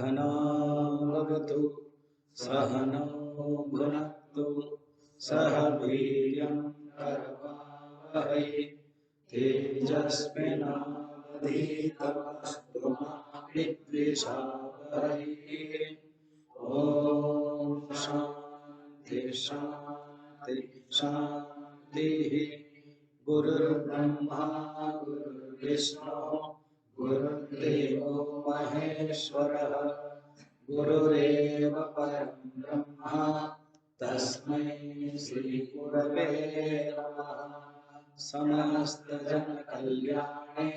सहना भवतु सहनौ भुनक्तु सह वीर्यं करवावहै तेजस्विनावधीतमस्तु मा विद्विषावहै। ओम शांति शांति शांति। गुरुर्ब्रह्मा गुरुर्विष्णु गुरुर्देवो महेश्वरः गुरुरेव परं ब्रह्म तस्मै श्री गुरवे नमः। समस्त जन कल्याणे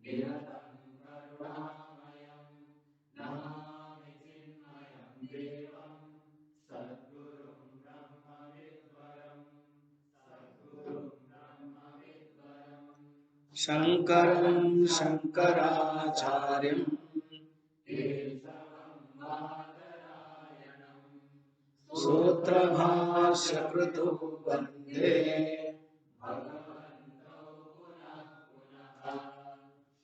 निरतं करुणामयं नमामि चिन्मयं देवं सद्गुरुं ब्रह्मविद्वरं शंकरं शंकराचार्यं केशवं बादरायणं सूत्रभाष्यकृतो वन्दे भगवन्तौ पुनः पुनः।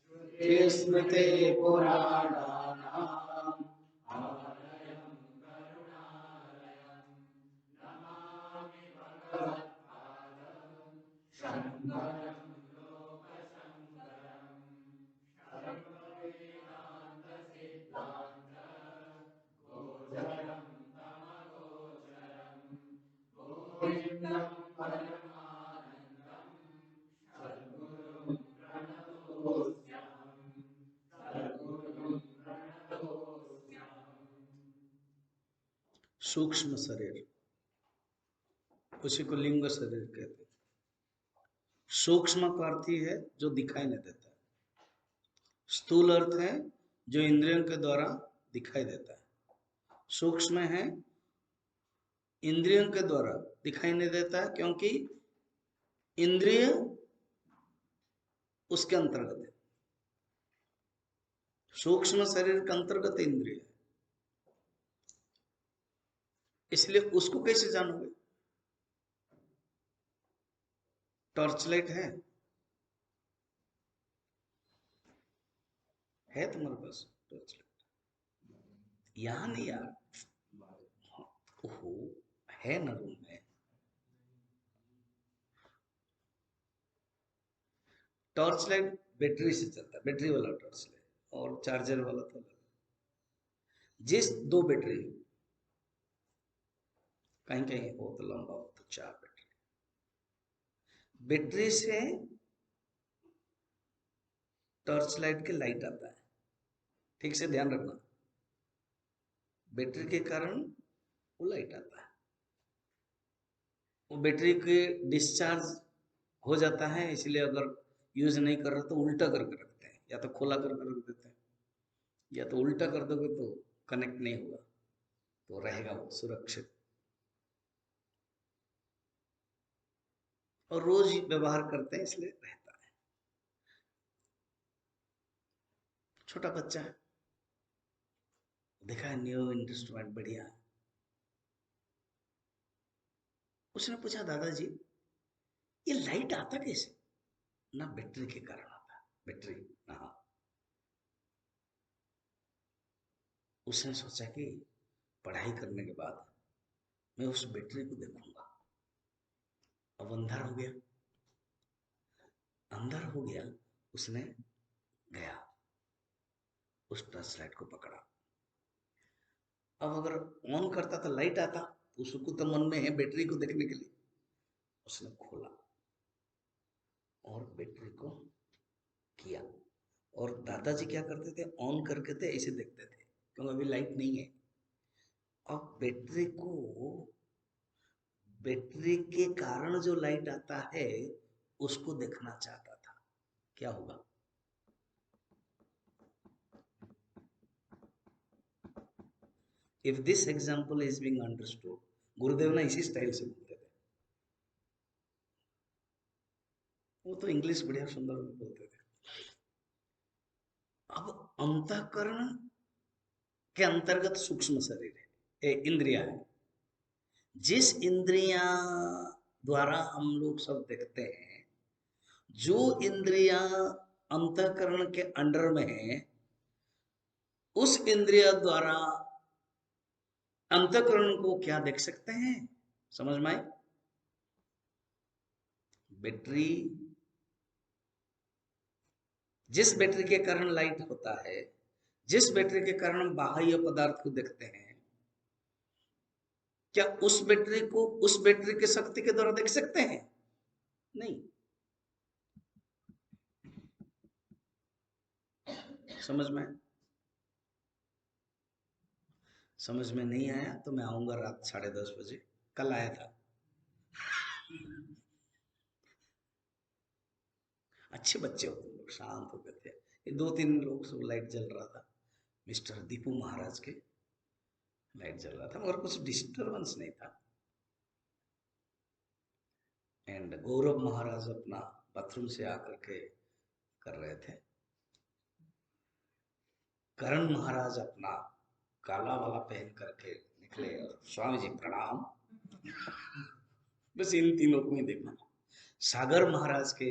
श्रुतिस्मृते पुराणानाम् आलयं करुणालयं नमामि भगवत्पादं शङ्करं लोकशङ्करं सर्ववेदान्तसिद्धान्त गोचरं तमगोचरं गोविन्दं परमानन्दं सद्गुरुं प्रणतोऽस्म्यहं सद्गुरुं प्रणतोऽस्म्यहम्। सूक्ष्म शरीर, उसी को लिंग शरीर कहते हैं। सूक्ष्म का अर्थ ही है जो दिखाई नहीं देता है। स्थूल अर्थ है जो इंद्रियों के द्वारा दिखाई देता है। सूक्ष्म है इंद्रियों के द्वारा दिखाई नहीं देता है, क्योंकि इंद्रिय उसके अंतर्गत है। सूक्ष्म शरीर के अंतर्गत इंद्रिय है, इसलिए उसको कैसे जानोगे? टॉर्च लाइट है तुम्हारे पास टॉर्च लाइट? यहाँ नहीं यार, ओहो है ना रूम में। टॉर्च लाइट बैटरी से चलता है, बैटरी वाला टॉर्च लाइट और चार्जर वाला तो अलग। जिस दो बैटरी, कहीं कहीं हो तो लंबा हो तो 4 बैटरी, बैटरी से टॉर्च लाइट के लाइट आता है। ठीक से ध्यान रखना, बैटरी के कारण वो लाइट आता है। वो बैटरी के डिस्चार्ज हो जाता है, इसलिए अगर यूज नहीं कर रहे तो उल्टा करके रखते हैं, या तो खोला करके रख देते हैं, या तो उल्टा कर दोगे तो कनेक्ट नहीं होगा, तो रहेगा वो सुरक्षित। और रोज व्यवहार करते हैं इसलिए रहता है। छोटा बच्चा है, देखा है न्यू इंस्ट्रूमेंट बढ़िया है, उसने पूछा दादाजी ये लाइट आता कैसे? ना बैटरी के कारण आता, बैटरी ना। उसने सोचा कि पढ़ाई करने के बाद मैं उस बैटरी को देखूंगा। अब अंधार हो गया, अंदर हो गया, उसने गया उस टॉर्च लाइट को पकड़ा। अब अगर ऑन करता तो लाइट आता, उसको तो मन में है बैटरी को देखने के लिए। उसने खोला और बैटरी को किया। और दादाजी क्या करते थे, ऑन करके थे ऐसे देखते थे, क्योंकि अभी लाइट नहीं है। अब बैटरी के कारण जो लाइट आता है उसको देखना चाहता था, क्या होगा? If this example is being understood, गुरुदेव ना इसी स्टाइल से बोलते थे। वो तो इंग्लिश बढ़िया सुंदर बोलते थे। अब अंतःकरण के अंतर्गत सूक्ष्म शरीर है, इंद्रिया है। जिस इंद्रिया द्वारा हम लोग सब देखते हैं, जो इंद्रिया अंतःकरण के अंडर में है, उस इंद्रिय द्वारा अंतःकरण को क्या देख सकते हैं? समझ में आई? बैटरी, जिस बैटरी के कारण लाइट होता है, जिस बैटरी के कारण हम बाह्य पदार्थ को देखते हैं, क्या उस बैटरी को उस बैटरी की शक्ति के द्वारा देख सकते हैं? नहीं। समझ में? समझ में नहीं आया तो मैं आऊंगा रात 10:30 बजे। कल आया था। अच्छे बच्चे हो तुम लोग, शांत हो गए थे। ये 2-3 लोग सब, लाइट जल रहा था, मिस्टर दीपू महाराज के लाइट जल रहा था, मगर कुछ डिस्टरबेंस नहीं था। एंड गौरव महाराज अपना बाथरूम से आकर के कर रहे थे। करण महाराज अपना काला वाला पहन करके निकले और स्वामी जी प्रणाम। बस इन तीनों को ही देखना। सागर महाराज के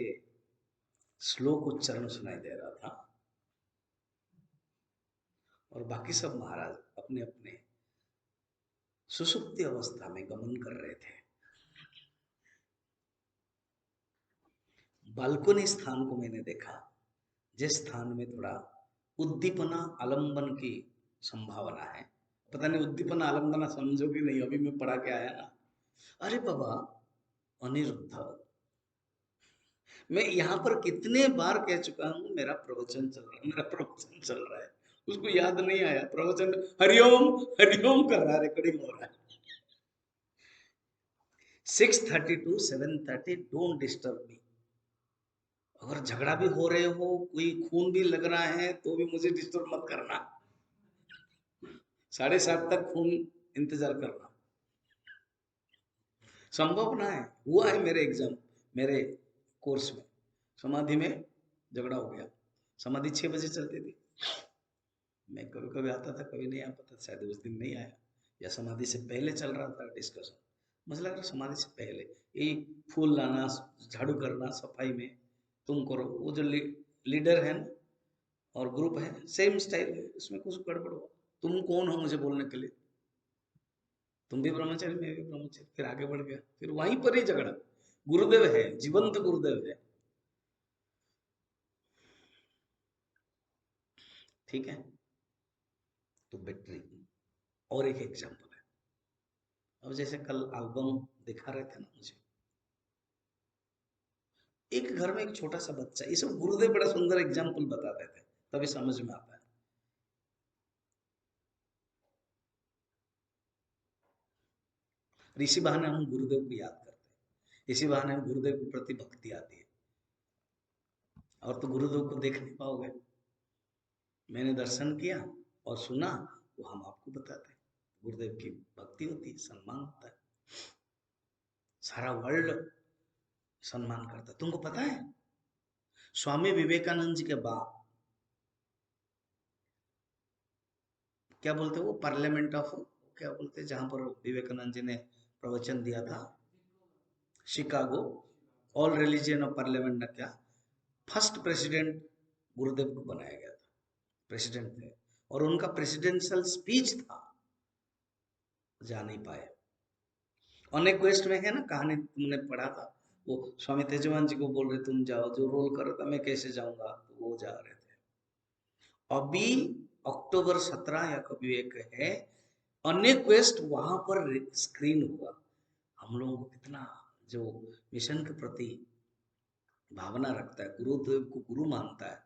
श्लोक उच्चारण सुनाई दे रहा था और बाकी सब महाराज अपने अपने सुसुप्ति अवस्था में गमन कर रहे थे। बालकोनी स्थान को मैंने देखा, जिस स्थान में थोड़ा उद्दीपना आलंबन की संभावना है। पता नहीं उद्दीपना आलंबना समझो कि नहीं, अभी मैं पढ़ा के आया ना। अरे बाबा अनिरुद्ध, मैं यहाँ पर कितने बार कह चुका हूँ, मेरा प्रवचन चल रहा है, मेरा प्रवचन चल रहा है। उसको याद नहीं आया प्रवचन, हरिओम हरिओम कर रहा है, रिकॉर्डिंग हो रहा है। 6:30 to 7:30 डोंट डिस्टर्ब मी। अगर झगड़ा भी हो रहे हो, कोई खून भी लग रहा है, तो भी मुझे डिस्टर्ब मत करना। 7:30 तक खून इंतजार करना संभावना है। हुआ है मेरे एग्जाम, मेरे कोर्स में समाधि में झगड़ा हो गया। समाधि 6 बजे चलती थी, मैं कभी कभी आता था, कभी नहीं आ पाता। शायद उस दिन नहीं आया, या समाधि से पहले चल रहा था डिस्कशन। मुझे लग रहा समाधि से पहले यही फूल लाना, झाड़ू करना, सफाई में तुम करो। वो जो लीडर है ना और ग्रुप है, सेम स्टाइल है, इसमें कुछ गड़बड़ हो। तुम कौन हो मुझे बोलने के लिए? तुम भी ब्रह्मचारी, मैं भी ब्रह्मचारी। फिर आगे बढ़ गया, फिर वहीं पर ही झगड़ा। गुरुदेव है, जीवंत गुरुदेव है। ठीक है, तो बैटरी और एक एग्जाम्पल है। अब जैसे कल एल्बम दिखा रहे थे ना मुझे, एक घर में एक छोटा सा बच्चा, ये सब गुरुदेव बड़ा सुंदर एग्जाम्पल बताते थे, तभी समझ में आता है। इसी बहाने हम गुरुदेव को याद करते हैं, इसी बहाने हम गुरुदेव के प्रति भक्ति आती है। और तो गुरुदेव को देख नहीं पाओगे। मैंने दर्शन किया और सुना, वो हम आपको बताते हैं। गुरुदेव की भक्ति होती है, सम्मान होता है, सारा वर्ल्ड सम्मान करता है। तुमको पता है स्वामी विवेकानंद जी के बाद क्या बोलते हैं वो, पार्लियामेंट ऑफ, क्या बोलते हैं जहां पर विवेकानंद जी ने प्रवचन दिया था, Chicago, all religion of parliament ने क्या, फर्स्ट प्रेसिडेंट गुरुदेव को बनाया गया था, प्रेसिडेंट थे। और उनका प्रेसिडेंशियल स्पीच था, जा नहीं पाए। अनेक क्वेस्ट में है ना कहानी, तुमने पढ़ा था, वो स्वामी तेजवान जी को बोल रहे तुम जाओ, जो रोल कर रहा था मैं कैसे जाऊंगा, तो वो जा रहे थे। अभी अक्टूबर 17 या कभी एक है, अनेक क्वेस्ट वहां पर स्क्रीन हुआ। हम लोगों को कितना जो मिशन के प्रति भावना रखता है, गुरुदेव को गुरु मानता है,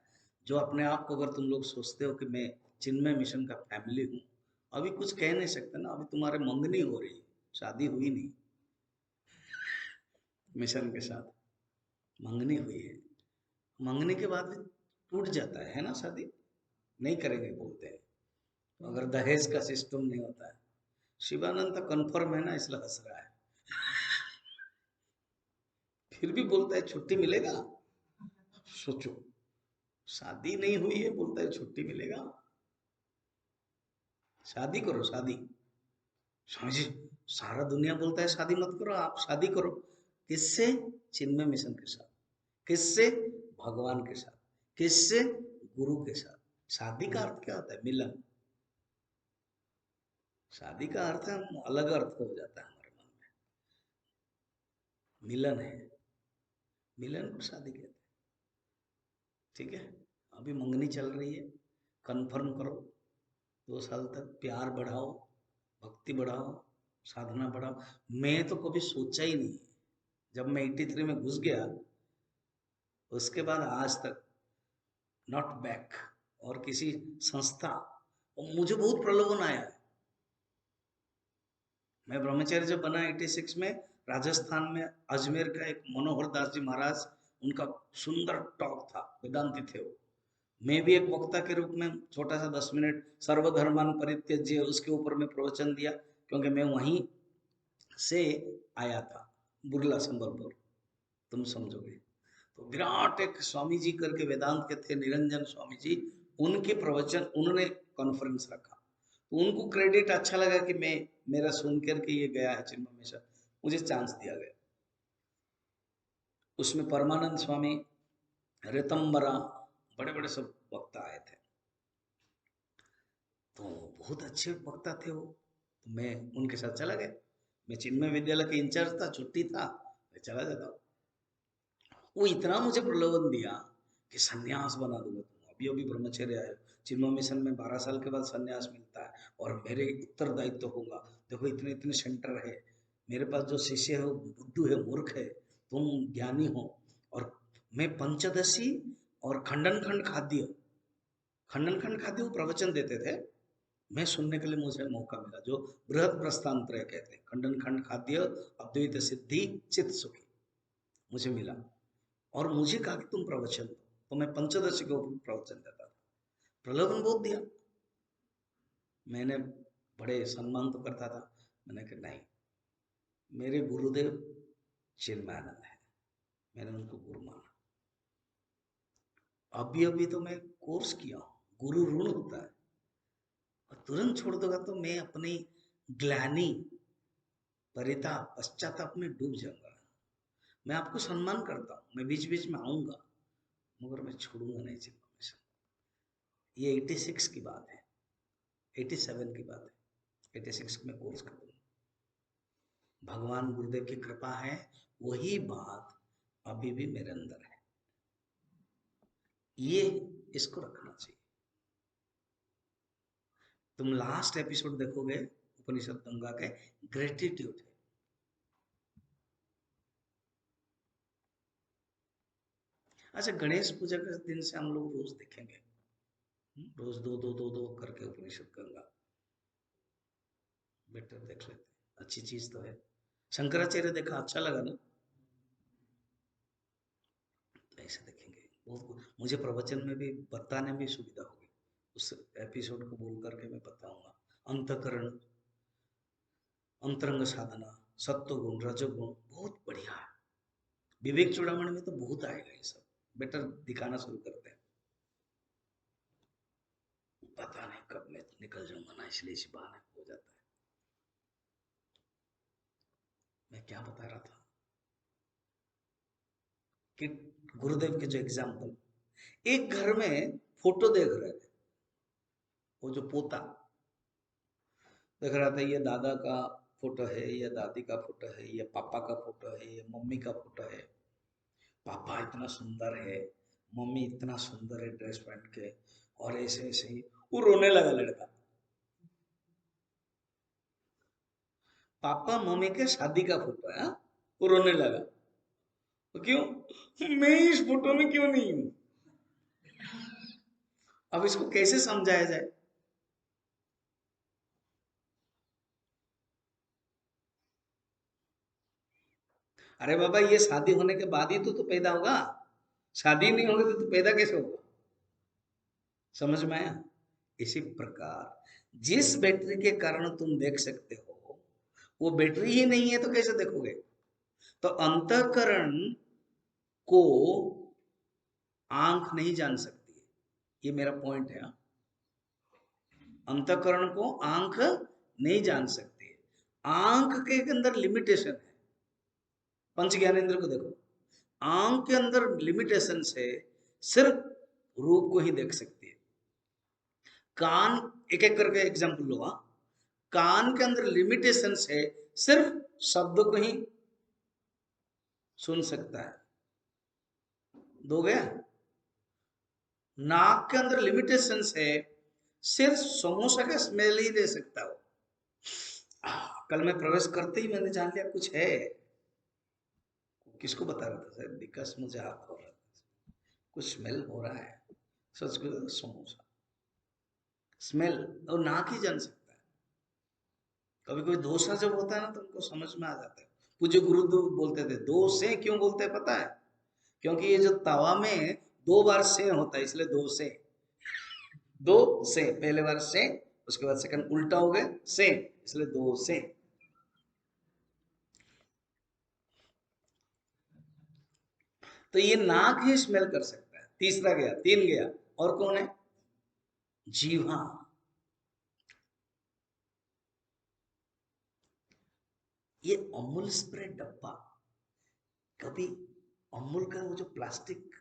जो अपने आप को, अगर तुम लोग सोचते हो कि मैं चिन्मय मिशन का फैमिली हूँ, अभी कुछ कह नहीं सकते ना। अभी तुम्हारे मंगनी हो रही, शादी हुई नहीं मिशन के साथ, मंगनी हुई है। मंगनी के बाद भी टूट जाता है ना शादी, नहीं करेंगे बोलते हैं, तो अगर दहेज का सिस्टम नहीं होता है। शिवानंद तो कन्फर्म है ना, इसलिए हंस रहा है। फिर भी बोलता है छुट्टी मिलेगा। सोचो, शादी नहीं हुई है, बोलता है छुट्टी मिलेगा। शादी करो, शादी। स्वामी जी, सारा दुनिया बोलता है शादी मत करो, आप शादी करो। किससे? चिन्मय मिशन के साथ। किससे? भगवान के साथ। किससे? गुरु के साथ। शादी का अर्थ क्या होता है? मिलन। शादी का अर्थ है अलग अर्थ हो जाता है हमारे मन में। मिलन है, मिलन को शादी कहते हैं। ठीक है, अभी मंगनी चल रही है, कंफर्म करो, 2 साल तक प्यार बढ़ाओ, भक्ति बढ़ाओ, साधना बढ़ाओ। मैं तो कभी सोचा ही नहीं, जब मैं 83 में घुस गया उसके बाद आज तक नॉट बैक। और किसी संस्था, और मुझे बहुत प्रलोभन आया है। मैं ब्रह्मचारी जब बना 86 में, राजस्थान में अजमेर का एक मनोहर दास जी महाराज, उनका सुंदर टॉक था, वेदांती थे वो। मैं भी एक वक्ता के रूप में छोटा सा 10 मिनट सर्वधर्मान परित्यज्य उसके ऊपर में प्रवचन दिया, क्योंकि मैं वहीं से आया था, बुरला संबलपुर, तुम समझोगे। तो विराट एक स्वामी जी करके वेदांत के थे, निरंजन स्वामी जी, उनके प्रवचन उन्होंने कॉन्फ्रेंस रखा, तो उनको क्रेडिट अच्छा लगा कि मैं, मेरा सुन करके ये गया है चिन्मय मिशन, मुझे चांस दिया गया। उसमें परमानंद स्वामी, रितंबरा, बड़े बड़े सब वक्ता आए थे, तो बहुत अच्छे वक्ता थे वो। तो मैं उनके साथ चला गया। मैं चिन्मय विद्यालय के इंचार्ज था, छुट्टी था, मैं चला जाता हूँ। वो इतना मुझे प्रलोभन दिया कि सन्यास बना दूंगा तुम, अभी अभी ब्रह्मचर्य आए, चिन्मय मिशन में 12 साल के बाद सन्यास मिलता है और मेरे उत्तरदायित्व होगा। देखो इतने इतने सेंटर है, मेरे पास जो शिष्य है वो बुद्धू है, मूर्ख है, तुम ज्ञानी हो। और मैं पंचदशी और खंडन खंड खाद्य, खंडन खंड खाद्य वो प्रवचन देते थे, मैं सुनने के लिए मुझे मौका मिला, जो बृहद प्रस्थानत्रय कहते हैं, खंडन खंड खाद्य अद्वैत सिद्धि चित्त सुखी, मुझे मिला। और मुझे कहा कि तुम प्रवचन दो, तो मैं पंचदशी के ऊपर प्रवचन देता था। प्रलोभन बहुत दिया, मैंने बड़े सम्मान तो करता था, मैंने कहा नहीं, मेरे गुरुदेव चिन्मयानंद है, मैंने उनको गुरु माना। अभी अभी तो मैं कोर्स किया हूँ, गुरु ऋण होता है, और तुरंत छोड़ दूंगा तो मैं अपनी ग्लानि, परिताप, पश्चाताप में डूब जाऊंगा। मैं आपको सम्मान करता हूँ, मैं बीच बीच में आऊंगा, मगर मैं छोड़ूंगा नहीं चिन्मय मिशन। ये 86 की बात है, 87 की बात है, 86 में कोर्स खत्म। भगवान गुरुदेव की कृपा है, वही बात अभी भी मेरे अंदर है, ये इसको रखना चाहिए। तुम लास्ट एपिसोड देखोगे उपनिषद गंगा के, ग्रेटिट्यूड है। अच्छा, गणेश पूजा के दिन से हम लोग रोज देखेंगे, रोज दो दो दो दो करके उपनिषद गंगा, बेटर देख लेते, अच्छी चीज तो है। शंकराचार्य देखा, अच्छा लगा ना, ऐसे देखेंगे बहुत। मुझे प्रवचन में भी बताने में सुविधा होगी, उस एपिसोड को बोल करके मैं बताऊंगा। अंतकरण, अंतरंग साधना, सत्व गुण, रजोगुण, बहुत बढ़िया है। विवेक चूड़ामणि में तो बहुत आएगा ये सब, बेटर दिखाना शुरू करते हैं। पता नहीं कब मैं निकल जाऊंगा ना, इसलिए इसी बहाने हो जाता है। मैं क्या बता रहा था कि गुरुदेव के जो एग्जाम्पल, एक घर में फोटो देख रहे थे, वो जो पोता देख रहा था, ये दादा का फोटो है, ये दादी का फोटो है, ये पापा का फोटो है, ये मम्मी का फोटो है। पापा इतना सुंदर है, मम्मी इतना सुंदर है ड्रेस पहन के, और ऐसे ऐसे ही वो रोने लगा लड़का। पापा मम्मी के शादी का फोटो है, हाँ? वो रोने लगा। तो क्यों, मैं इस फोटो में क्यों नहीं हूं? अब इसको कैसे समझाया जाए? अरे बाबा, ये शादी होने के बाद ही तो पैदा होगा, शादी नहीं होगी तो पैदा कैसे होगा? समझ में आया? इसी प्रकार जिस बैटरी के कारण तुम देख सकते हो, वो बैटरी ही नहीं है तो कैसे देखोगे? तो अंतःकरण को आंख नहीं जान सकती है, ये मेरा पॉइंट है। अंतःकरण को आंख नहीं जान सकती है, आंख के अंदर लिमिटेशन है। पंच ज्ञानेंद्र को देखो, आंख के अंदर लिमिटेशन से सिर्फ रूप को ही देख सकती है। कान, एक एक करके एग्जांपल लो, हाँ? कान के अंदर लिमिटेशंस है, सिर्फ शब्द को ही सुन सकता है। दो गया। नाक के अंदर लिमिटेशंस है, सिर्फ समोसा का स्मेल ही ले सकता हो। कल मैं प्रवेश करते ही मैंने जान लिया कुछ है। किसको बता रहा था सर, विकास मुझे आप हो रहा था, कुछ स्मेल हो रहा है। सच को समोसा स्मेल और नाक ही जान सकता है। कभी कोई दोसा जब होता है ना तो उनको समझ में आ जाता है। पूज्य गुरु तो बोलते थे दो से क्यों बोलते हैं पता है? क्योंकि ये जो तवा में दो बार से होता है, इसलिए दो से। दो से पहले बार से, उसके बाद सेकंड उल्टा हो गए से, इसलिए दो से। तो ये नाक ही स्मेल कर सकता है। तीसरा गया, तीन गया, और कौन है? जीवा। ये अमूल स्प्रे डब्बा, कभी अमूल का वो जो प्लास्टिक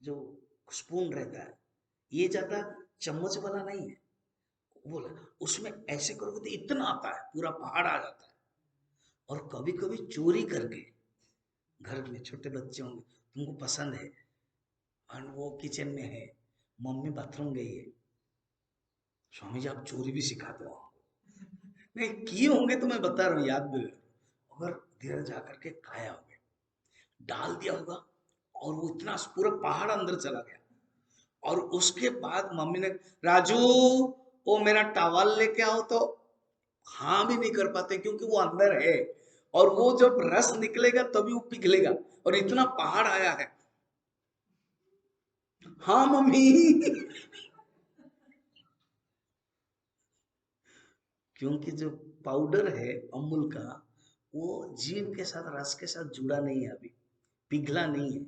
जो स्पून रहता है, ये ज्यादा चम्मच वाला नहीं है, बोला उसमें ऐसे करोगे तो इतना आता है, पूरा पहाड़ आ जाता है। और कभी कभी चोरी करके, घर में छोटे बच्चे होंगे, तुमको पसंद है और वो किचन में है, मम्मी बाथरूम गई है, स्वामी जी आप चोरी भी सिखाते हो हमको। नहीं किए होंगे तो मैं बता रहा हूँ, याद भी अगर धीरे जा करके खाया होगा, डाल दिया होगा, और वो इतना पूरा पहाड़ अंदर चला गया। और उसके बाद मम्मी ने, राजू वो मेरा टॉवल लेके आओ, तो हाँ भी नहीं कर पाते क्योंकि वो अंदर है, और वो जब रस निकलेगा तभी वो पिघलेगा, और इतना पहाड़ आया है। हाँ मम्मी। क्योंकि जो पाउडर है अमूल का, वो जीव के साथ, रस के साथ जुड़ा नहीं है, अभी पिघला नहीं है।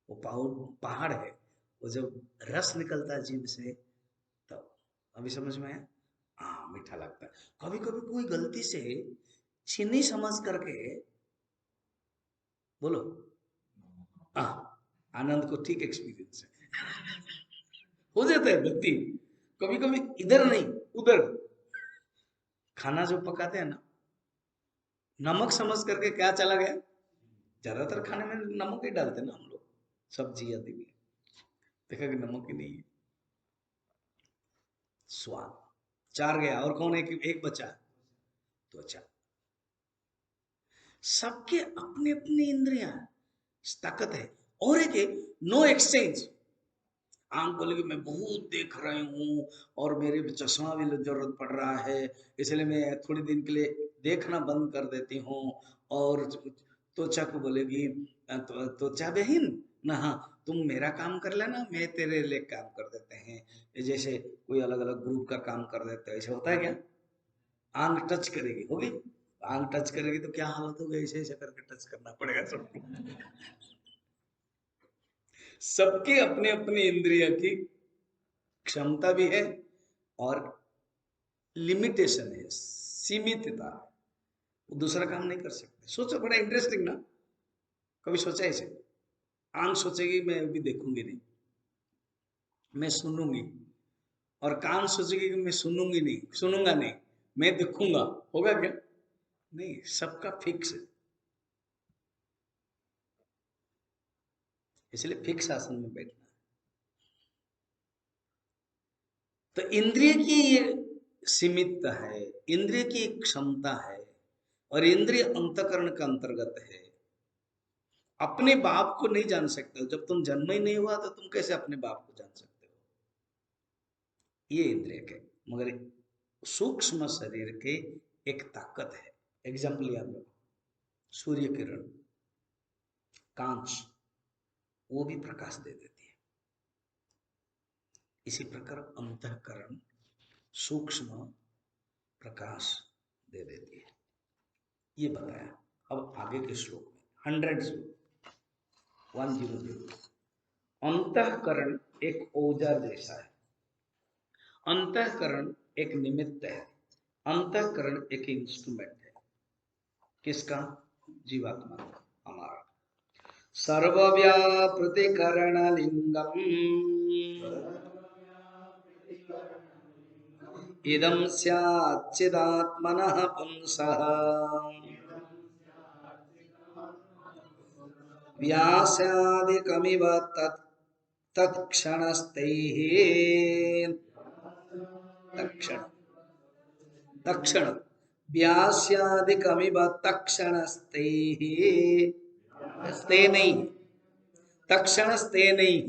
वो पहाड़ है, वो जब रस निकलता है जीभ से तब। अभी समझ में आया? हाँ मीठा लगता है। कभी कभी कोई गलती से चीनी समझ करके, बोलो, हाँ, आनंद को ठीक एक्सपीरियंस है। हो जाता है गलती, कभी कभी इधर नहीं उधर। खाना जो पकाते हैं ना, नमक समझ करके क्या चला गया, ज्यादातर खाने में नमक ही डालते हैं ना हम लोग, सब्जी आदि में, देखा कि नमक ही नहीं है। स्वाद। चार गया, और कौन है कि एक बचा? त्वचा। सबके अपनी अपनी इंद्रियां, ताकत है। और एक है नो एक्सचेंज। आंख बोलेगी मैं बहुत देख रही हूँ, और मेरे भी चश्मा भी जरूरत पड़ रहा है, इसलिए मैं थोड़ी दिन के लिए देखना बंद कर देती हूँ। और त्वचा को बोलेगी, त्वचा बहन ना, हाँ तुम मेरा काम कर लेना, मैं तेरे लिए काम कर देते हैं। जैसे कोई अलग अलग ग्रुप का काम कर देते हैं, ऐसा होता है क्या? आंख टच करेगी, होगी, आंख टच करेगी तो क्या हालत होगी, ऐसे ऐसे करके टच करना पड़ेगा सबको। सबके अपने अपने इंद्रिय की क्षमता भी है, और लिमिटेशन है, सीमितता है, वो दूसरा काम नहीं कर सकते। सोचो, बड़ा इंटरेस्टिंग ना। कभी सोचा ऐसे? आंख सोचेगी मैं अभी देखूंगी नहीं, मैं सुनूंगी, और कान सोचेगी कि मैं सुनूंगी नहीं, सुनूंगा नहीं, मैं देखूंगा, होगा क्या? नहीं, सबका फिक्स है। इसलिए फिक्स आसन में बैठना। तो इंद्रिय की ये सीमित है, इंद्रिय की एक क्षमता है, और इंद्रिय अंतकरण का अंतर्गत है। अपने बाप को नहीं जान सकते हो, जब तुम जन्म ही नहीं हुआ तो तुम कैसे अपने बाप को जान सकते हो? ये इंद्रिय के, मगर सूक्ष्म शरीर के एक ताकत है। एग्जाम्पल याद रखो, सूर्य किरण, कांच, वो भी प्रकाश दे देती है। इसी प्रकार अंतःकरण सूक्ष्म प्रकाश दे देती है। ये बताया। अब आगे के श्लोक में 100 श्लोक, 100। अंतःकरण एक औजार जैसा है, अंतःकरण एक निमित्त है, अंतःकरण एक इंस्ट्रूमेंट है। किसका? जीवात्मा का, हमारा। सर्वव्यापृतिकरणलिङ्गम् इदं स्याच्चिदात्मनः पुंसः व्यासादिकमिव तत्क्षणस्तैः तक्षण तक्षण व्यास्यादिकमिव तक्षणस्तैः स्तेनैः तक्षणस्तेनैः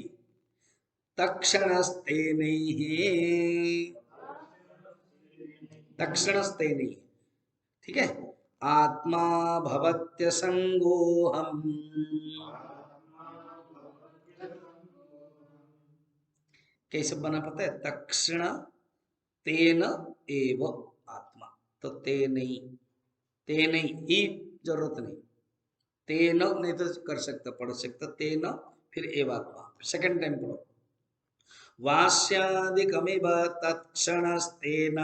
तक्षणस्तेनैः तक्षणस्तेनैः। ठीक है। आत्मा भवत्यसंगोऽहम् कैसे बना पता है? तक्षण तेन एव आत्मा। तो तेन ही जरूरत नहीं, तेन नहीं तो कर सकता, पढ़ सकता तेन फिर एव आत्मा। सेकंड टाइम पढ़ो। वास्यादिकमिव तत्क्षणस्तेन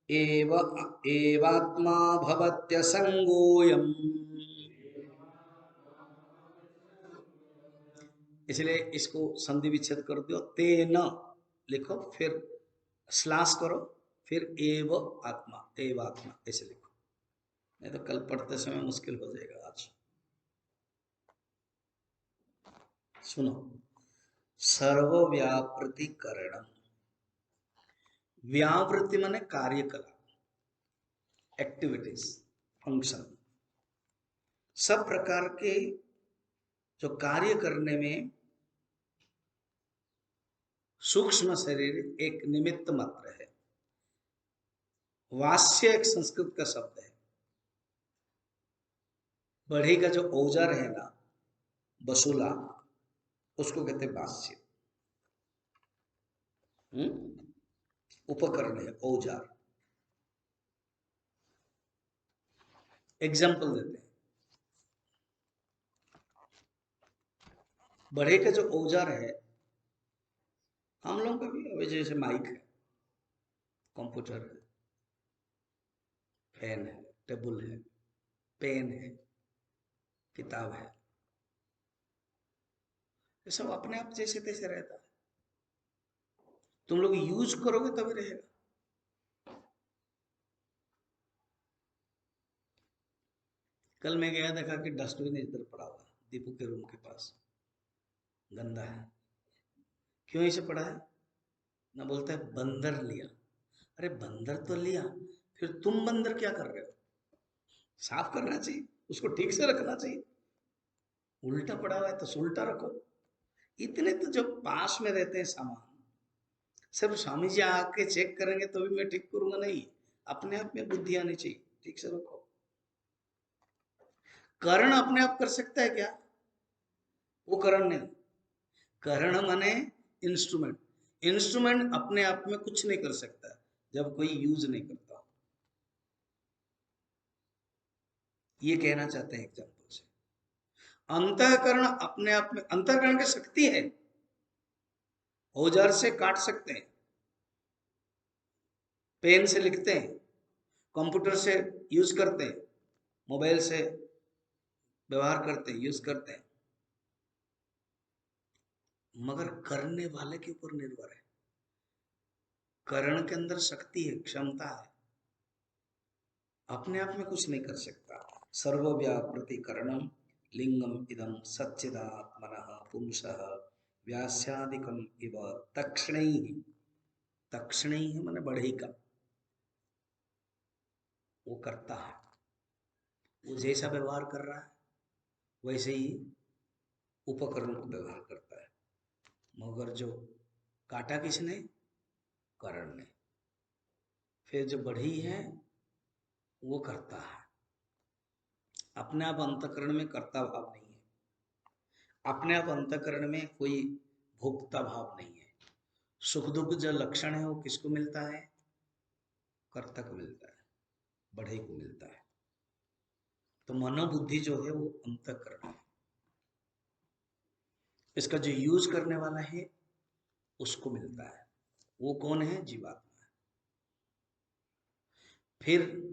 एव एवात्मा भवत्यसंगोऽयम्। इसलिए इसको संधि विच्छेद कर दो, तेन लिखो, फिर स्लास करो, फिर एव आत्मा, एव आत्मा ऐसे लिखो, नहीं तो कल पढ़ते समय मुश्किल हो जाएगा। आज सुनो, सर्वव्यापृतिकरणम। व्यावृत्ति माने कार्यकला, एक्टिविटीज, फंक्शन। सब प्रकार के जो कार्य करने में सूक्ष्म शरीर एक निमित्त मात्र है। वास्य एक संस्कृत का शब्द है। बढ़ई का जो औजार है ना, बसूला, उसको कहते हैं वास्य। उपकरण है, औजार। एग्जाम्पल देते हैं। बढ़ई का जो औजार है, हम लोगों का भी अभी जैसे माइक है, कंप्यूटर है, फैन है, टेबल है, पेन है, किताब है, ये सब अपने आप जैसे तैसे रहता है। तुम लोग यूज करोगे तभी रहेगा। कल मैं गया, देखा कि डस्टबिन इधर पड़ा हुआ है दीपू के रूम के पास, गंदा है। क्यों ऐसे पड़ा है? ना बोलता है बंदर लिया। अरे बंदर तो लिया, फिर तुम बंदर क्या कर रहे हो? साफ करना चाहिए, उसको ठीक से रखना चाहिए। उल्टा पड़ा हुआ है तो उल्टा रखो। इतने तो जब पास में रहते हैं सामान, सिर्फ स्वामी जी आके चेक करेंगे तो भी मैं ठीक करूंगा नहीं। अपने आप में बुद्धि आनी चाहिए, ठीक से रखो। करण अपने आप कर सकता है क्या? वो करण नहीं। करण माने इंस्ट्रूमेंट। इंस्ट्रूमेंट अपने आप में कुछ नहीं कर सकता जब कोई यूज नहीं करता। ये कहना चाहते हैं एग्जाम्पल से। अंतःकरण अपने आप में, अंतःकरण की शक्ति है। औजार से काट सकते हैं, पेन से लिखते हैं, कंप्यूटर से यूज करते हैं, मोबाइल से व्यवहार करते हैं, यूज करते हैं, मगर करने वाले के ऊपर निर्भर है। करण के अंदर शक्ति है, क्षमता है, अपने आप में कुछ नहीं कर सकता। सर्वव्यापृति करणम लिंगम इदम सच्चिदात्मनः पुंसः व्यास्यादिकम इव तक्षणैः। तक्षणैः माने बढ़ई का, वो करता है। वो जैसा व्यवहार कर रहा है वैसे ही उपकरण को व्यवहार करता है। मगर जो काटा किसने? करण ने। फिर जो बढ़ी है वो करता है। अपने आप अंतःकरण में कर्ता भाव नहीं है। अपने आप अंतःकरण में कोई भोक्ता भाव नहीं है। सुख दुख जो लक्षण है वो किसको मिलता है? कर्ता को मिलता है, बढ़ई को मिलता है। तो मनोबुद्धि जो है वो अंतःकरण है। इसका जो यूज करने वाला है उसको मिलता है। वो कौन है? जीवात्मा है। फिर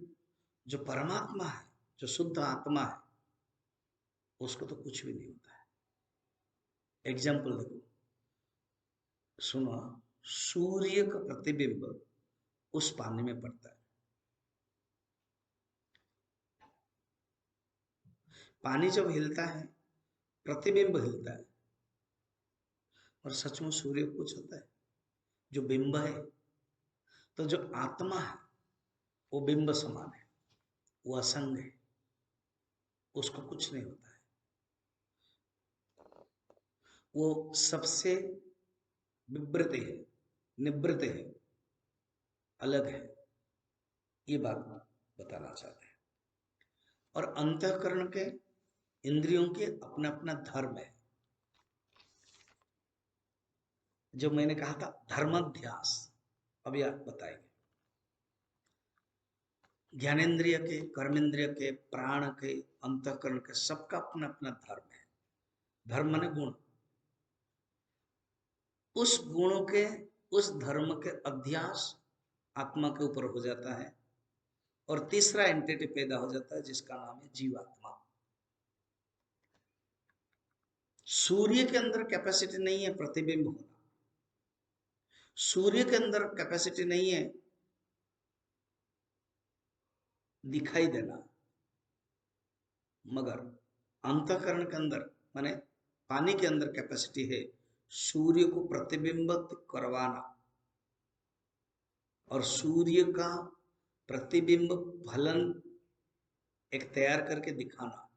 जो परमात्मा है, जो शुद्ध आत्मा है, उसको तो कुछ भी नहीं होता है। एग्जाम्पल देखो, सुनो, सूर्य का प्रतिबिंब उस पानी में पड़ता है, पानी जब हिलता है प्रतिबिंब हिलता है, और सचमुच सूर्य कुछ होता है जो बिंब है। तो जो आत्मा है वो बिंब समान है, वो असंग है, उसको कुछ नहीं होता है, वो सबसे विवृत है, निवृत्त है, अलग है। ये बात बताना चाहते हैं। और अंतःकरण के, इंद्रियों के अपना अपना धर्म है। जो मैंने कहा था धर्माध्यास, अभी आप बताएंगे। ज्ञानेन्द्रिय के, कर्मेंद्रिय के, प्राण के, अंतःकरण के, सबका अपना अपना धर्म है। धर्म माने गुण। उस गुणों के, उस धर्म के अध्यास आत्मा के ऊपर हो जाता है, और तीसरा एंटिटी पैदा हो जाता है जिसका नाम है जीवात्मा। सूर्य के अंदर कैपेसिटी नहीं है प्रतिबिंब होना, सूर्य के अंदर कैपेसिटी नहीं है दिखाई देना, मगर अंतःकरण के अंदर माने पानी के अंदर कैपेसिटी है सूर्य को प्रतिबिंबित करवाना, और सूर्य का प्रतिबिंब फलन एक तैयार करके दिखाना।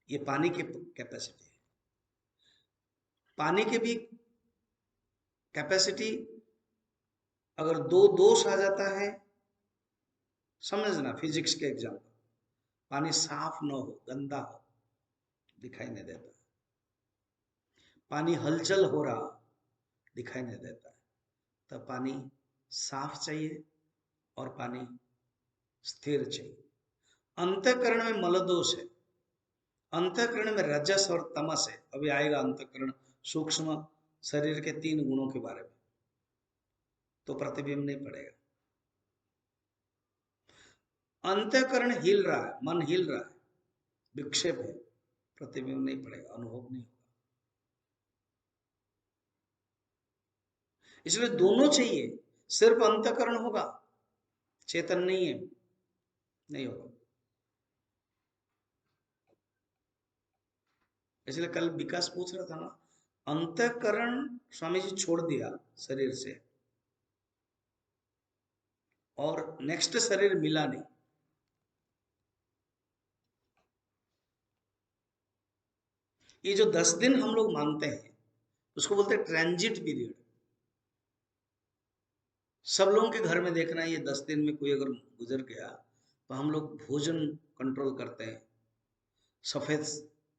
ये पानी की कैपेसिटी है। पानी के भी कैपेसिटी, अगर दो दोष आ जाता है, समझना फिजिक्स के एग्जाम्पल, पानी साफ न हो, गंदा हो, दिखाई नहीं देता। पानी हलचल हो रहा, दिखाई नहीं देता है। तब पानी साफ चाहिए और पानी स्थिर चाहिए। अंतःकरण में मलदोष है, अंतःकरण में रजस और तमस है। अभी आएगा अंतःकरण सूक्ष्म शरीर के 3 गुणों के बारे में, तो प्रतिबिंब नहीं पड़ेगा। अंतःकरण हिल रहा है, मन हिल रहा है, विक्षेप है, प्रतिबिंब नहीं पड़ेगा, अनुभव नहीं होगा। इसलिए दोनों चाहिए। सिर्फ अंतःकरण होगा, चेतन नहीं है, नहीं होगा। इसलिए कल विकास पूछ रहा था ना, अंतःकरण स्वामी जी छोड़ दिया शरीर से, और नेक्स्ट शरीर मिला नहीं। ये जो 10 दिन हम लोग मानते हैं उसको बोलते हैं ट्रांजिट पीरियड। सब लोगों के घर में देखना है, ये 10 दिन में कोई अगर गुजर गया तो हम लोग भोजन कंट्रोल करते हैं, सफेद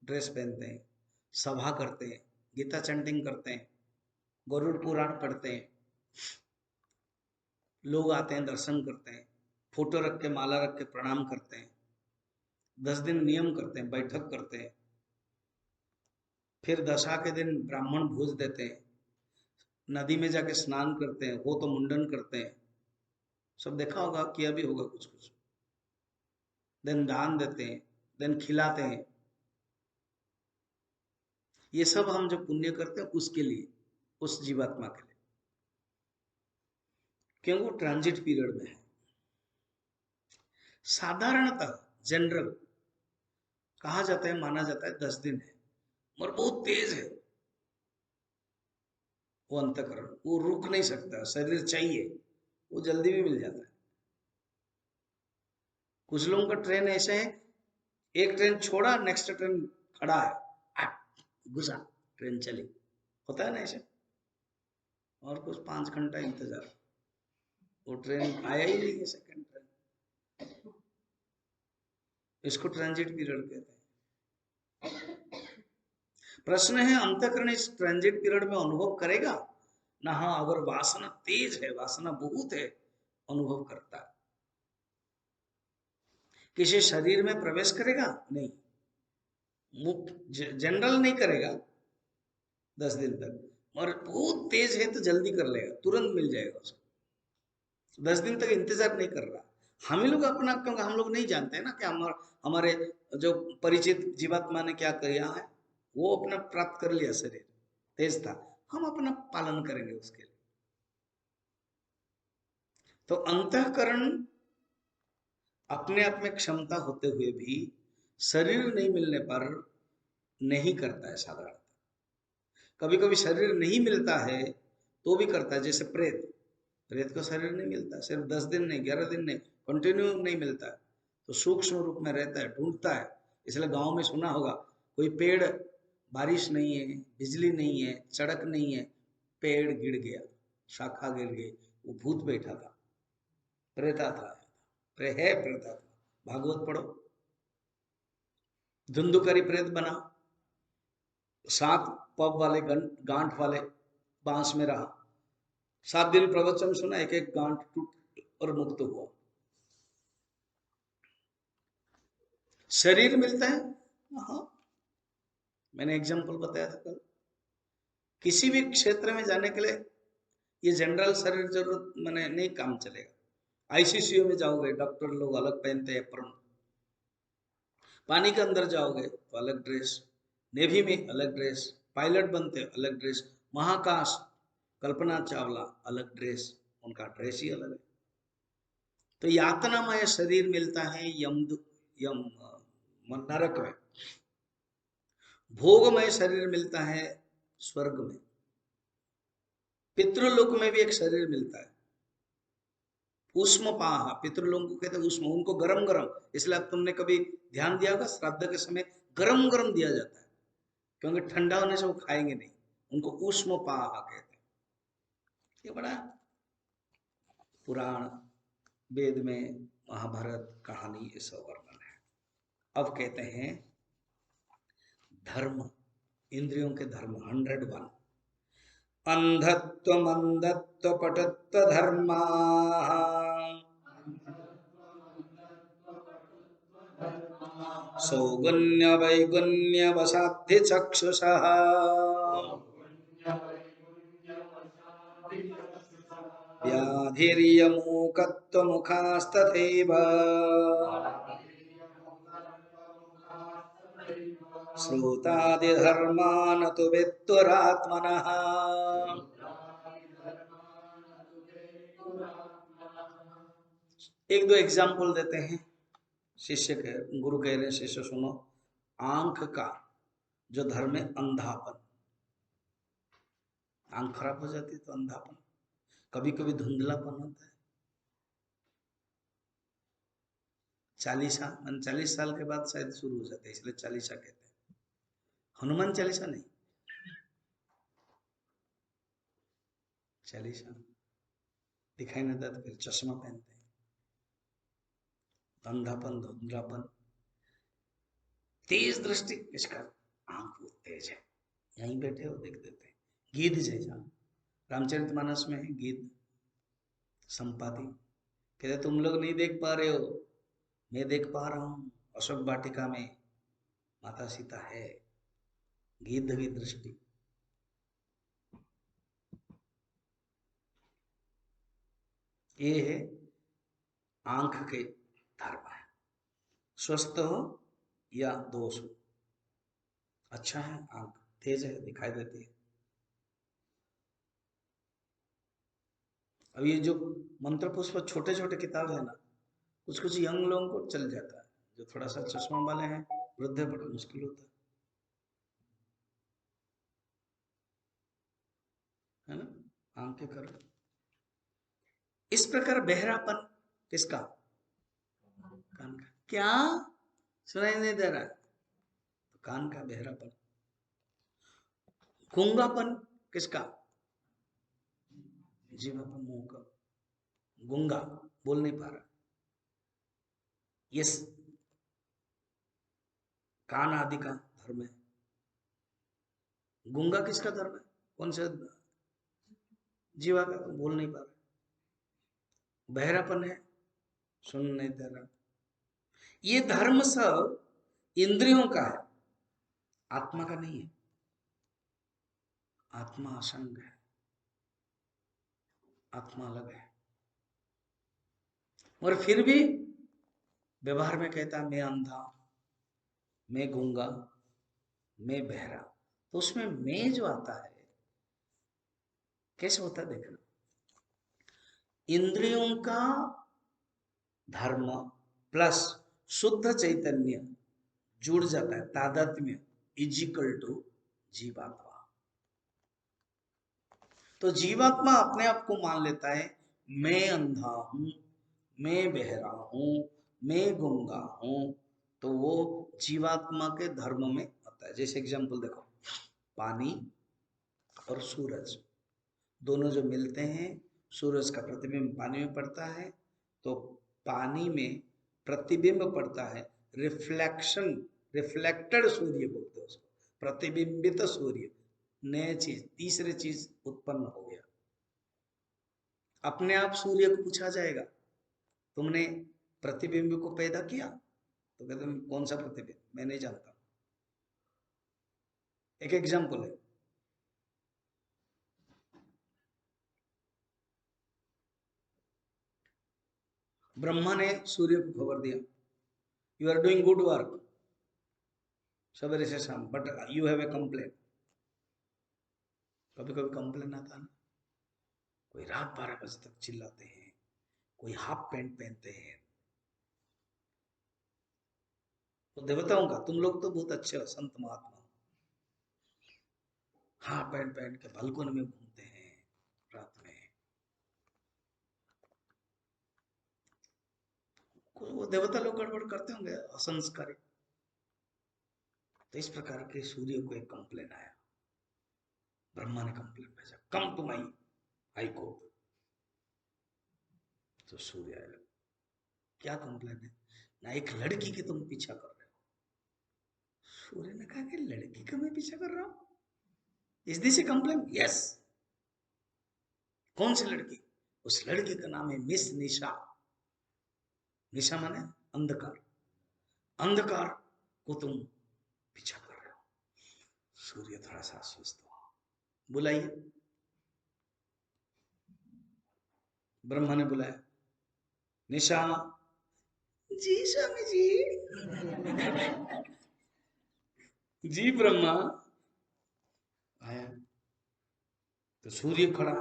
ड्रेस पहनते हैं, सभा करते हैं, गीता चैंटिंग करते हैं, गरुड़ पुराण पढ़ते हैं, लोग आते हैं दर्शन करते हैं, फोटो रख के माला रख के प्रणाम करते हैं, 10 दिन नियम करते हैं, बैठक करते हैं, फिर दशा के दिन ब्राह्मण भोज देते हैं, नदी में जाके स्नान करते हैं, हो तो मुंडन करते हैं, सब देखा होगा, किया भी होगा कुछ कुछ। देन दान देते हैं, देन खिलाते हैं। ये सब हम जो पुण्य करते हैं उसके लिए, उस जीवात्मा के लिए, क्योंकि वो ट्रांजिट पीरियड में है। साधारणतः जनरल कहा जाता है, माना जाता है 10 दिन है, मगर बहुत तेज है वो अंतःकरण, वो रुक नहीं सकता, शरीर चाहिए, वो जल्दी भी मिल जाता है। कुछ लोगों का ट्रेन ऐसे है, एक ट्रेन छोड़ा, नेक्स्ट ट्रेन खड़ा है, घुसा, ट्रेन चली, होता है ना ऐसे। और कुछ 5 घंटा इंतजार, वो ट्रेन आया ही नहीं है, सेकंड ट्रेन। इसको ट्रांजिट पीरियड कहते हैं। प्रश्न है, अंतःकरण इस ट्रांजिट पीरियड में अनुभव करेगा ना? हाँ, अगर वासना तेज है, वासना बहुत है, अनुभव करता है। किसी शरीर में प्रवेश करेगा नहीं, जनरल नहीं करेगा 10 दिन तक। और बहुत तेज है तो जल्दी कर लेगा, तुरंत मिल जाएगा उसको। 10 दिन तक इंतजार नहीं कर रहा। हम ही लोग अपना, क्योंकि हम लोग नहीं जानते हैं ना कि हमारे जो परिचित जीवात्मा ने क्या किया है, वो अपना प्राप्त कर लिया, शरीर तेज था, हम अपना पालन करेंगे उसके लिए। तो अंतःकरण अपने आप में क्षमता होते हुए भी शरीर नहीं मिलने पर नहीं करता है साधारण। कभी कभी शरीर नहीं मिलता है तो भी करता है, जैसे प्रेत, प्रेत को शरीर नहीं मिलता, सिर्फ 10 दिन नहीं, 11 दिन नहीं, कंटिन्यू नहीं मिलता है, तो सूक्ष्म रूप में रहता है, ढूंढता है। इसलिए गांव में सुना होगा, कोई पेड़, बारिश नहीं है, बिजली नहीं है, सड़क नहीं है, पेड़ गिर गया, शाखा गिर गई, वो भूत बैठा था, प्रेता था, प्रेता था। भागवत पढ़ो, धुंधुकारी प्रेत बना, 7 पग वाले गांठ वाले बांस में रहा, 7 दिन प्रवचन सुना, एक एक गांठ टूट और मुक्त हुआ। शरीर मिलता है, हाँ, मैंने एग्जांपल बताया था कल। किसी भी क्षेत्र में जाने के लिए ये जनरल शरीर जरूरत मैंने नहीं काम चलेगा। आईसीसीयू में जाओगे, डॉक्टर लोग अलग पहनते हैं एप्रन, पानी के अंदर जाओगे तो अलग ड्रेस, नेवी में अलग ड्रेस, पायलट बनते अलग ड्रेस, महाकाश कल्पना चावला अलग ड्रेस, उनका ड्रेस ही अलग है। तो यातनामय शरीर मिलता है यम नरक में, भोगमय शरीर मिलता है स्वर्ग में, पितृलोक में भी एक शरीर मिलता है, उष्म पाह, पितृलोक को कहते हैं उष्म, उनको गरम गरम, इसलिए अब तुमने कभी ध्यान दिया होगा श्राद्ध के समय गरम गरम दिया जाता है, क्योंकि ठंडा होने से वो खाएंगे नहीं, उनको उष्म पाह कहते हैं। ये बड़ा पुराण वेद में महाभारत कहानी ये सब वर्णन है। अब कहते हैं धर्म, इंद्रियों के धर्म 101। अंधत्व मंदत्व पटुत्व धर्मा, सौगुण्य वैगुण्य वसाध्य चक्षुषः, व्याधिर्यमूकत्व मुखास्तथैव, श्रोतादिधर्मान् तु विद्युरात्मनः। एक दो एग्जाम्पल देते हैं। शिष्य के गुरु कह रहे हैं, शिष्य सुनो, आंख का जो धर्म है अंधापन, आंख खराब हो जाती है तो अंधापन, कभी कभी धुंधलापन होता है। 40 साल के बाद शायद शुरू हो जाता है, इसलिए 40 कहते हैं, हनुमान 40 नहीं, 40 दिखाई नहीं देता, फिर चश्मा पहनते हैं। अंधापन, धुंधलापन, तेज दृष्टि, इसका आंख बहुत तेज है, यहीं बैठे हो देख देते हैं, गिद्ध जैसा। रामचरितमानस में है गिद्ध, संपाति कहते तुम लोग नहीं देख पा रहे हो, मैं देख पा रहा हूं, अशोक वाटिका में माता सीता है, गिद्ध की दृष्टि। ये है आंख के धर्म है, स्वस्थ हो या दोष हो, अच्छा है आंख तेज है, दिखाई देती है। अब ये जो मंत्र पुष्प छोटे छोटे किताब है ना, कुछ कुछ यंग लोगों को चल जाता है, जो थोड़ा सा चश्मा वाले हैं, वृद्ध बड़ा मुश्किल होता है ना, आंख के कर। इस प्रकार बहरापन किसका, कान का। क्या सुनाई नहीं दे रहा है, तो कान का बहरापन। गूंगापन किसका, जीवा पर, मुंह का, गूंगा, बोल नहीं पा रहा, ये कान आदि का धर्म है। गूंगा किसका धर्म है, कौन सा, जीवा का, बोल नहीं पा रहा, बहरापन है, सुन नहीं दे रहा। ये धर्म सब इंद्रियों का है, आत्मा का नहीं है। आत्मा असंग है, आत्मा अलग है। और फिर भी व्यवहार में कहता है मैं अंधा, मैं गूंगा, मैं बहरा, तो उसमें मैं जो आता है कैसे होता है देखना, इंद्रियों का धर्म प्लस शुद्ध चैतन्य जुड़ जाता है, तादात्म्य इज इक्वल टू जीवात्मा। तो जीवात्मा अपने आप को मान लेता है मैं अंधा हूं, मैं बहरा हूं, मैं गूंगा हूं, तो वो जीवात्मा के धर्म में आता है। जैसे एग्जांपल देखो, पानी और सूरज दोनों जो मिलते हैं, सूरज का प्रतिबिंब पानी में पड़ता है, तो पानी में प्रतिबिंब पड़ता है, रिफ्लेक्शन, रिफ्लेक्टेड सूर्य बोलते हैं उसको, प्रतिबिंबित सूर्य, नई चीज, तीसरी चीज उत्पन्न हो गया। अपने आप सूर्य को पूछा जाएगा तुमने प्रतिबिंब को पैदा किया, तो कहते हैं कौन सा प्रतिबिंब, मैं नहीं जानता। एक एग्जांपल है, ब्रह्मा ने सूर्य को खबर दिया, you are doing good work सवेरे से शाम, but you have a complain. कभी कभी कंप्लेन आता है, कोई रात 12 बजे तक चिल्लाते हैं, कोई हाफ पैंट पहनते हैं। तो देवताओं का, तुम लोग तो बहुत अच्छे हो संत महात्मा, हाफ पैंट पहन के बालकनी में घूमते हैं रात में, वो देवता लोग गड़बड़ करते होंगे, असंस्कारी। तो इस प्रकार के सूर्य को एक कंप्लेन आया, ब्रह्मा ने कंप्लेन भेजा, come to my high court. तो सूर्य आया, क्या कंप्लेन है, ना एक लड़की की तुम पीछा कर रहे हो। सूर्य ने कहा कि लड़की का मैं पीछा कर रहा हूं, is this A complain? Yes. कौन सी लड़की? उस लड़की का नाम है मिस निशा। निशा माने अंधकार, अंधकार को तुम पीछा कर रहे हो। सूर्य थोड़ा सा आश्वस्त हुआ, बुलाइए। ब्रह्मा ने बुलाया, निशा। जी स्वामी जी। जी ब्रह्मा। आया तो सूर्य खड़ा,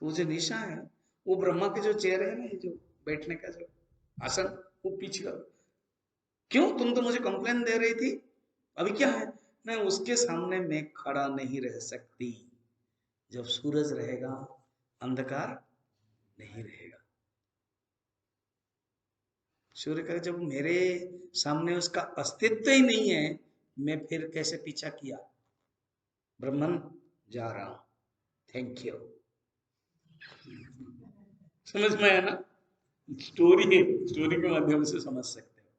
तो जो निशा है वो ब्रह्मा के जो चेहरे है ना, जो बैठने का जो आसन, वो पीछे कर। क्यों, तुम तो मुझे कंप्लेन दे रही थी, अभी क्या है? मैं उसके सामने मैं खड़ा नहीं रह सकती, जब सूरज रहेगा अंधकार नहीं रहेगा। सूर्य का जब मेरे सामने उसका अस्तित्व ही नहीं है, मैं फिर कैसे पीछा किया? ब्रह्मन जा रहा हूं, थैंक यू। समझ में आया ना? स्टोरी है, स्टोरी के माध्यम से समझ सकते हो।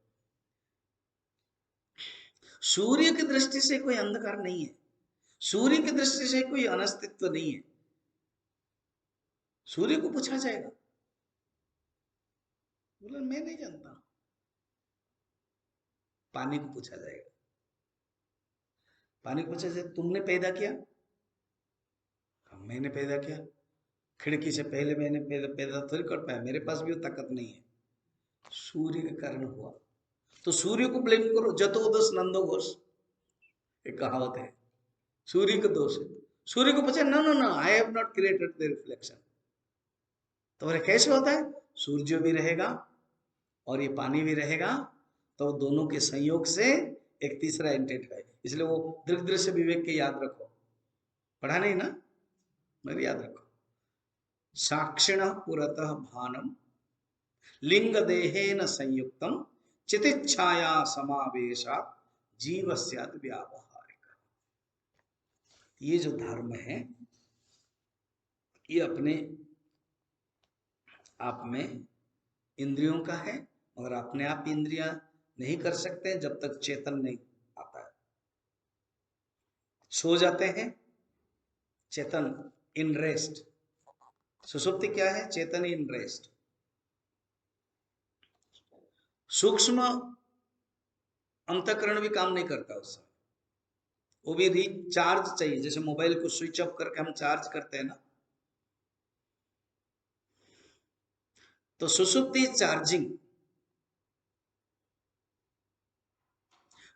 सूर्य की दृष्टि से कोई अंधकार नहीं है, सूर्य की दृष्टि से कोई अनस्तित्व नहीं है। सूर्य को पूछा जाएगा, बोला मैं नहीं जानता। पानी को पूछा जाएगा, पानी को पूछा जाए तुमने पैदा किया? मैंने पैदा किया, खिड़की से पहले मैंने पैदा थोड़ी कर पाया, मेरे पास भी वो ताकत नहीं है, सूर्य के कारण हुआ। तो सूर्य को ब्लेम करो, जतो दोष नंदो घोष, एक कहावत है, सूर्य का दोष है। सूर्य को पूछा, no no no, I have not created the reflection. तो बोले कैसे होता है? सूर्य भी रहेगा और ये पानी भी रहेगा, तो दोनों के संयोग से एक तीसरा एंटिटी है। इसलिए वो दृग दृश्य विवेक के याद रखो, पढ़ा नहीं ना, मेरे याद रखो। साक्षिण पुरतः भानम लिंग देहेन संयुक्तम चितिच्छाया समावेशात जीवस्याद व्यावहारिक। ये जो धर्म है, ये अपने आप में इंद्रियों का है, मगर अपने आप इंद्रियां नहीं कर सकते जब तक चेतन नहीं आता है। सो जाते हैं चेतन इन रेस्ट, सुसुप्ति क्या है? चेतन इन रेस्ट। सूक्ष्म अंतःकरण भी काम नहीं करता उस समय, वो भी रिचार्ज चाहिए। जैसे मोबाइल को स्विच ऑफ करके हम चार्ज करते हैं ना, तो सुसुप्ति चार्जिंग,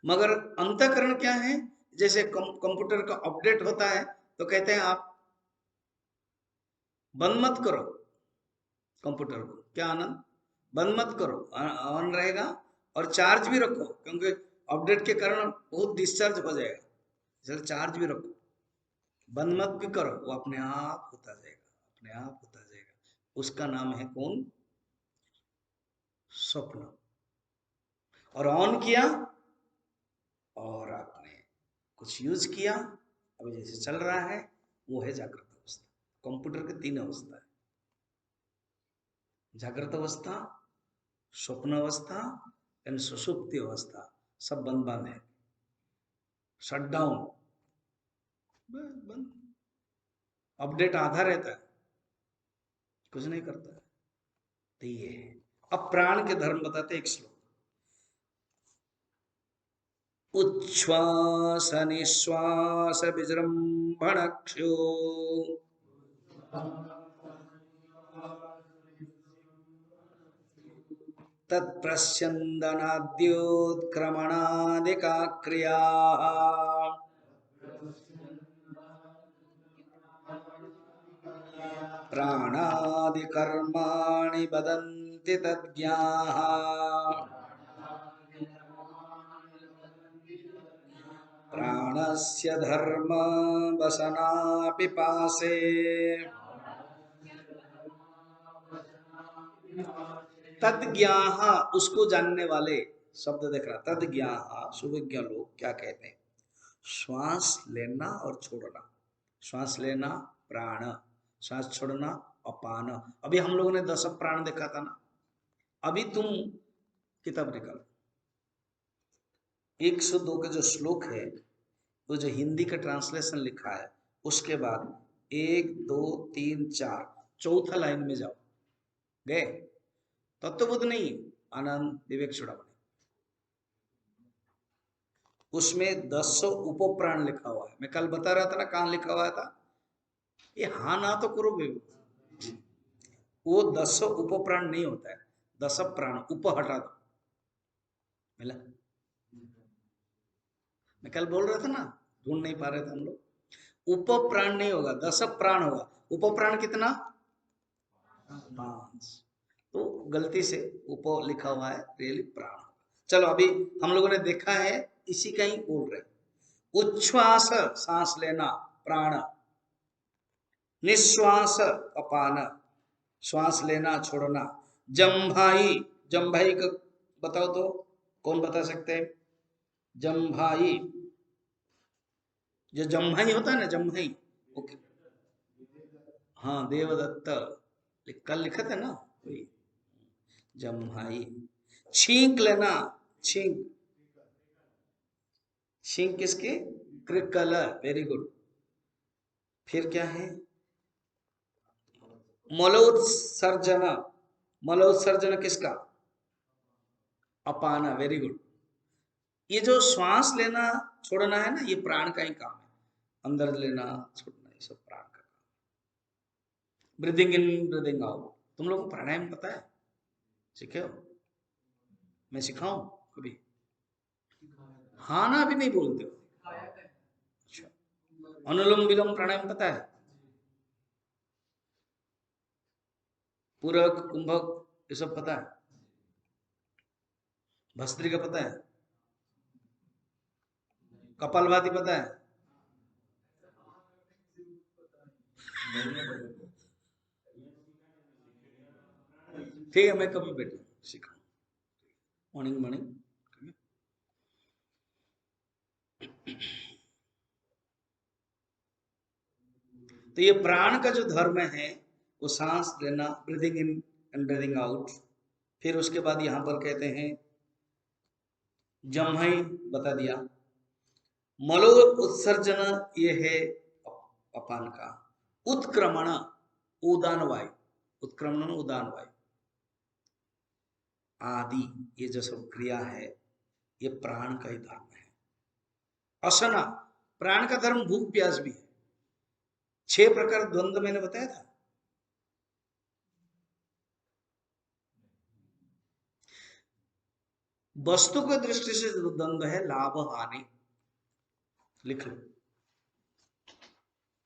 मगर अंतःकरण क्या है? जैसे कंप्यूटर का अपडेट होता है तो कहते हैं आप बंद मत करो कंप्यूटर को, क्या आनंद, बंद मत करो, ऑन रहेगा, और चार्ज भी रखो क्योंकि अपडेट के कारण बहुत डिस्चार्ज हो जाएगा, इसलिए चार्ज भी रखो, बंद मत भी करो, वो अपने आप होता जाएगा, अपने आप होता जाएगा। उसका नाम है कौन, स्वप्न। और ऑन किया और आपने कुछ यूज किया, अभी जैसे चल रहा है, वो है जागृत अवस्था। कंप्यूटर के 3 अवस्था है, जागृत अवस्था, स्वप्न अवस्था एंड सुषुप्ति अवस्था। सब बंद बंद है, शट डाउन, बंद, अपडेट आधा रहता है, कुछ नहीं करता है। तो ये है। अब प्राण के धर्म बताते एक श्लोक, उच्छ्वास निश्वास विजृंभणक्षो तत्प्रस्यन्दनाद्योत्क्रमणादिका क्रियाः प्राणादिकर्माणि वदन्ति तज्ञाः। प्राणस्य धर्म वसना पिपासे तद्ज्ञाः, उसको जानने वाले, शब्द देख रहा, तद्ज्ञाः सुविज्ञ लोग क्या कहते हैं, श्वास लेना और छोड़ना, श्वास लेना प्राण, श्वास छोड़ना अपान। अभी हम लोगों ने 10 प्राण देखा था ना, अभी तुम किताब निकालो, 102 का जो श्लोक है, वो जो हिंदी का ट्रांसलेशन लिखा है, उसके बाद 1 2 3 4 चौथा लाइन में जाओ, गए, तत्वबोध नहीं, आनंद विवेक चुड़ामणि, उसमें 10 उपप्राण लिखा हुआ है। मैं कल बता रहा था ना कहां लिखा हुआ था, ये हाँ ना तो करो बे, वो 10 उपप्राण नहीं होता है, 10 प्राण, उप हटा दो, मिला, मैं कल बोल रहा था ना, ढूंढ नहीं पा रहे थे हम लोग, उप प्राण नहीं होगा, 10 प्राण होगा। उप प्राण कितना, 5, तो गलती से उप लिखा हुआ है, रियली प्राण। चलो अभी हम लोगों ने देखा है, इसी का ही बोल रहे, उच्छ्वास सांस लेना प्राण, निश्वास अपान, श्वास लेना छोड़ना, जम्भाई, जम्भाई का बताओ तो, कौन बता सकते हैं, जम्भाई, जो जम्भाई होता है ना, जम्भाई, ओके, हाँ देवदत्त, कल लिखा था ना वही, जम्भाई। छींक लेना, छींक, छींक किसके, क्रिकल, वेरी गुड। फिर क्या है, मलोत्सर्जन, मलोत्सर्जन किसका, अपाना, वेरी गुड। ये जो श्वास लेना छोड़ना है ना, ये प्राण का ही काम है, अंदर लेना छोड़ना, ये सब प्राण का काम। ब्रीदिंग इन ब्रीदिंग आउट, तुम लोगों को प्राणायाम पता है, सीखे हो, मैं सिखाऊं कभी, हाँ ना, अभी नहीं बोलते हो, अच्छा, अनुलोम विलोम प्राणायाम पता है, पूरक कुंभक ये सब पता है, भस्त्रिका पता है, कपालभाति पता है, ठीक है, मैं कभी बैठा सिखाऊं, मॉर्निंग मॉर्निंग। तो ये प्राण का जो धर्म है, वो सांस लेना, breathing in and breathing out. फिर उसके बाद यहां पर कहते हैं जम्हई, बता दिया, मलो उत्सर्जन, ये है अपान का, उत्क्रमण उदान वायु, उत्क्रमण उदान वायु आदि, ये जो सब क्रिया है, ये प्राण का ही धर्म है। असना, प्राण का धर्म भूख प्यास भी है। 6 प्रकार द्वंद्व मैंने बताया था, वस्तु की दृष्टि से जो द्वंद्व है, लाभ हानि, लिख लो,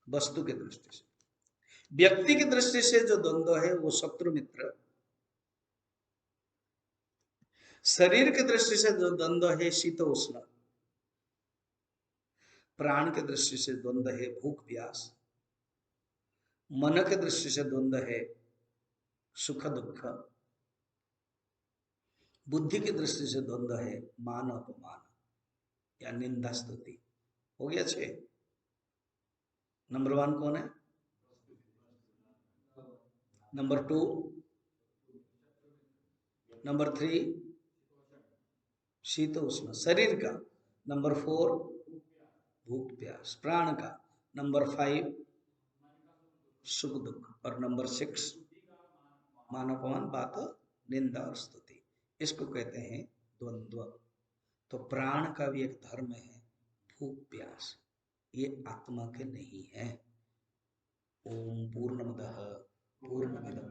वस्तु की दृष्टि से। व्यक्ति की दृष्टि से जो द्वंद्व है वो शत्रु मित्र। शरीर की दृष्टि से जो द्वंद्व है शीत उष्ण। प्राण की दृष्टि से द्वंद्व है भूख प्यास। मन की दृष्टि से द्वंद्व है सुख दुख। बुद्धि की दृष्टि से द्वंद्व है मान अपमान या निंदा स्तुति। हो गया 6। नंबर 1 कौन है? नंबर 2, नंबर 3 शीत उष्ण शरीर का। नंबर 4 भूख प्यास प्राण का। नंबर 5 सुख दुख। और नंबर 6 मान अपमान बात निंदा और स्तुति। इसको कहते हैं द्वंद्व। तो प्राण का भी एक धर्म है भूख प्यास, ये आत्मा के नहीं है। ओम पूर्णमदः पूर्णमिदं